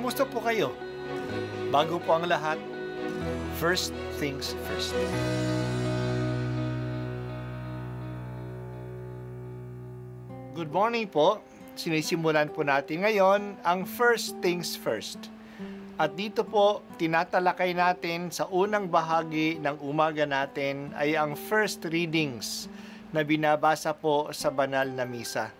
Kumusta po kayo? Bago po ang lahat, first things first. Good morning po. Sinisimulan po natin ngayon ang first things first. At dito po, tinatalakay natin sa unang bahagi ng umaga natin ay ang first readings na binabasa po sa banal na misa.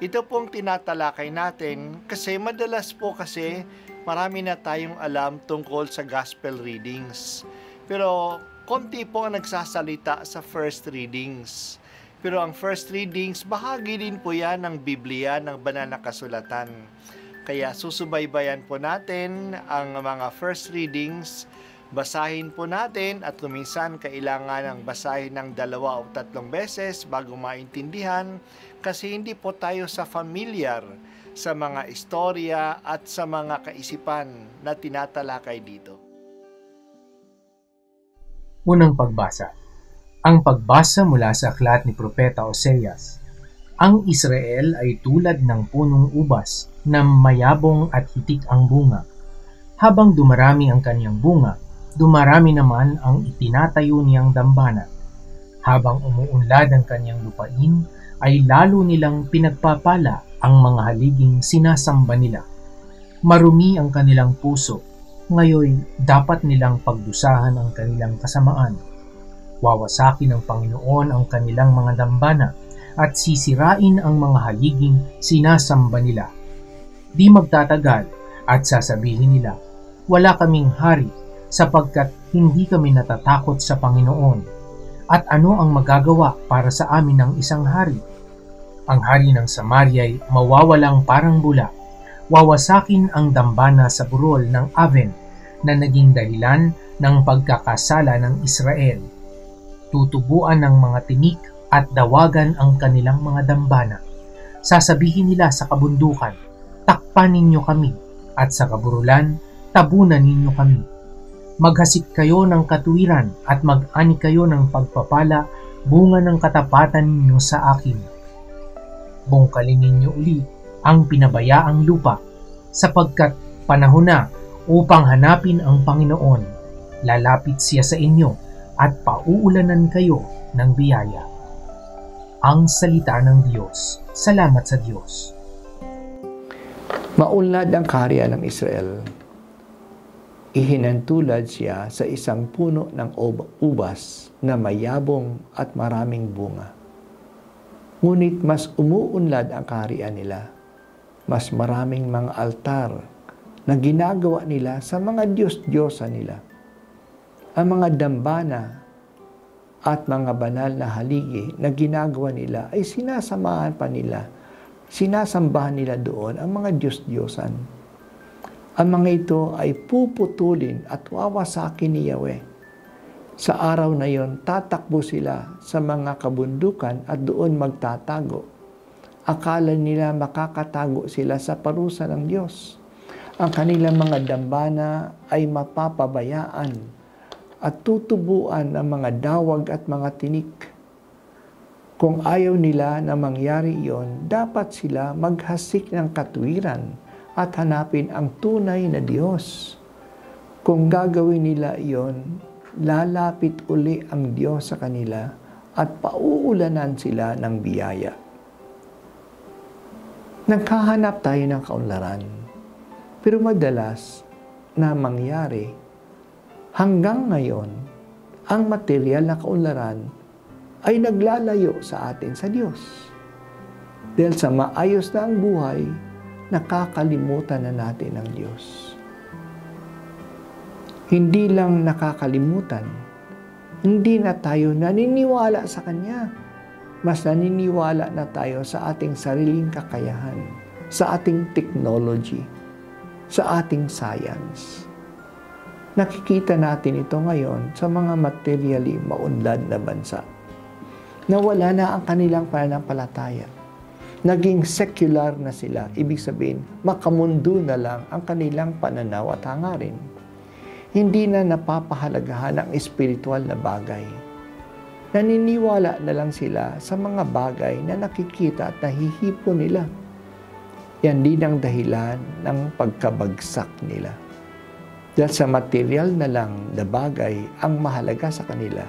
Ito pong tinatalakay natin kasi madalas po kasi marami na tayong alam tungkol sa gospel readings. Pero konti po ang nagsasalita sa first readings. Pero ang first readings, bahagi din po yan ng Biblia, ng banal na kasulatan. Kaya susubaybayan po natin ang mga first readings, basahin po natin at kuminsan kailangan ng basahin ng 2 o 3 beses bago maintindihan kasi hindi po tayo familiar sa mga istorya at sa mga kaisipan na tinatalakay dito. Unang pagbasa. Ang pagbasa mula sa aklat ni Propeta Oseas. Ang Israel ay tulad ng punong ubas na mayabong at hitik ang bunga. Habang dumarami ang kanyang bunga, dumarami naman ang itinatayo niyang dambana. Habang umuunlad ang kanyang lupain, ay lalo nilang pinagpapala ang mga haliging sinasamba nila. Marumi ang kanilang puso, ngayon dapat nilang pagdusahan ang kanilang kasamaan. Wawasakin ng Panginoon ang kanilang mga dambana at sisirain ang mga haliging sinasamba nila. Di magtatagal at sasabihin nila, wala kaming hari sapagkat hindi kami natatakot sa Panginoon. At ano ang magagawa para sa amin ng isang hari? Ang hari ng Samaria ay mawawalang parang bula. Wawasakin ang dambana sa burol ng Aven na naging dahilan ng pagkakasala ng Israel. Tutubuan ng mga tinik at dawagan ang kanilang mga dambana. Sasabihin nila sa kabundukan, takpan ninyo kami, at sa kaburulan, tabunan ninyo kami. Maghasik kayo ng katuwiran at mag-ani kayo ng pagpapala, bunga ng katapatan ninyo sa akin. Bungkalin ninyo uli ang pinabayaang lupa, sapagkat panahon na upang hanapin ang Panginoon. Lalapit siya sa inyo at pauulanan kayo ng biyaya. Ang salita ng Diyos. Salamat sa Diyos. Maunlad ang kaharian ng Israel. Ihinantulad siya sa isang puno ng ubas na mayabong at maraming bunga. Ngunit mas umuunlad ang kaharian nila. Mas maraming mga altar na ginagawa nila sa mga Diyos-Diyosa nila. Ang mga dambana at mga banal na haligi na ginagawa nila ay sinasamahan pa nila, sinasambahan nila doon ang mga Diyos-Diyosan. Ang mga ito ay puputulin at wawasakin ni Yahweh. Sa araw na yon, tatakbo sila sa mga kabundukan at doon magtatago. Akala nila makakatago sila sa parusa ng Diyos. Ang kanilang mga dambana ay mapapabayaan at tutubuan ng mga dawag at mga tinik. Kung ayaw nila na mangyari iyon, dapat sila maghasik ng katwiran at hanapin ang tunay na Diyos. Kung gagawin nila iyon, lalapit uli ang Diyos sa kanila at pauulanan sila ng biyaya. Naghahanap tayo ng kaunlaran, pero madalas na mangyari, hanggang ngayon, ang material na kaunlaran ay naglalayo sa atin sa Diyos. Dahil sa maayos na ang buhay, nakakalimutan na natin ang Diyos. Hindi lang nakakalimutan, hindi na tayo naniniwala sa Kanya. Mas naniniwala na tayo sa ating sariling kakayahan, sa ating technology, sa ating science. Nakikita natin ito ngayon sa mga materially maunlad na bansa. Nawala na ang kanilang pananampalataya. Naging secular na sila. Ibig sabihin, makamundo na lang ang kanilang pananaw at hangarin. Hindi na napapahalagahan ang espiritual na bagay. Naniniwala na lang sila sa mga bagay na nakikita at nahihipo nila. Yan din ang dahilan ng pagkabagsak nila. Dahil sa material na lang na bagay ang mahalaga sa kanila,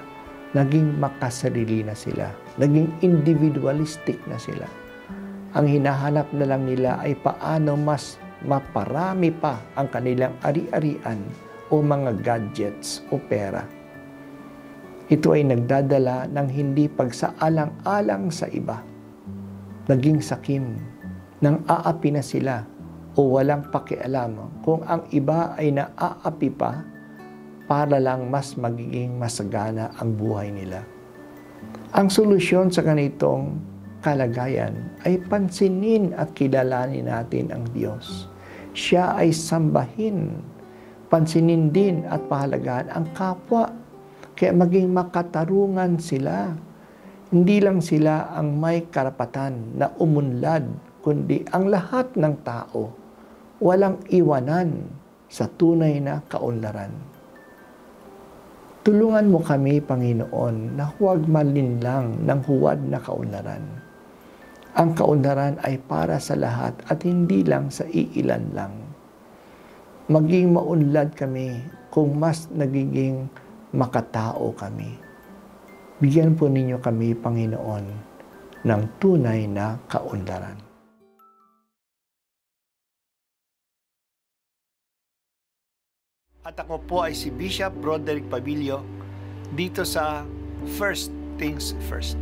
naging makasarili na sila, naging individualistic na sila. Ang hinahanap na lang nila ay paano mas maparami pa ang kanilang ari-arian o mga gadgets o pera. Ito ay nagdadala ng hindi pagsaalang-alang sa iba. Naging sakim, nang aapi na sila o walang pakialam kung ang iba ay naaapi pa para lang mas magiging masagana ang buhay nila. Ang solusyon sa ganitong kalagayan ay pansinin at kilalanin natin ang Diyos. Siya ay sambahin, pansinin din at pahalagahan ang kapwa, kaya maging makatarungan sila. Hindi lang sila ang may karapatan na umunlad, kundi ang lahat ng tao. Walang iwanan sa tunay na kaunlaran. Tulungan mo kami, Panginoon, na huwag malinlang ng huwad na kaunlaran. Ang kaunlaran ay para sa lahat at hindi lang sa iilan lang. Maging maunlad kami kung mas nagiging makatao kami. Bigyan po ninyo kami, Panginoon, ng tunay na kaunlaran. At ako po ay si Bishop Broderick Pabilio dito sa First Things First.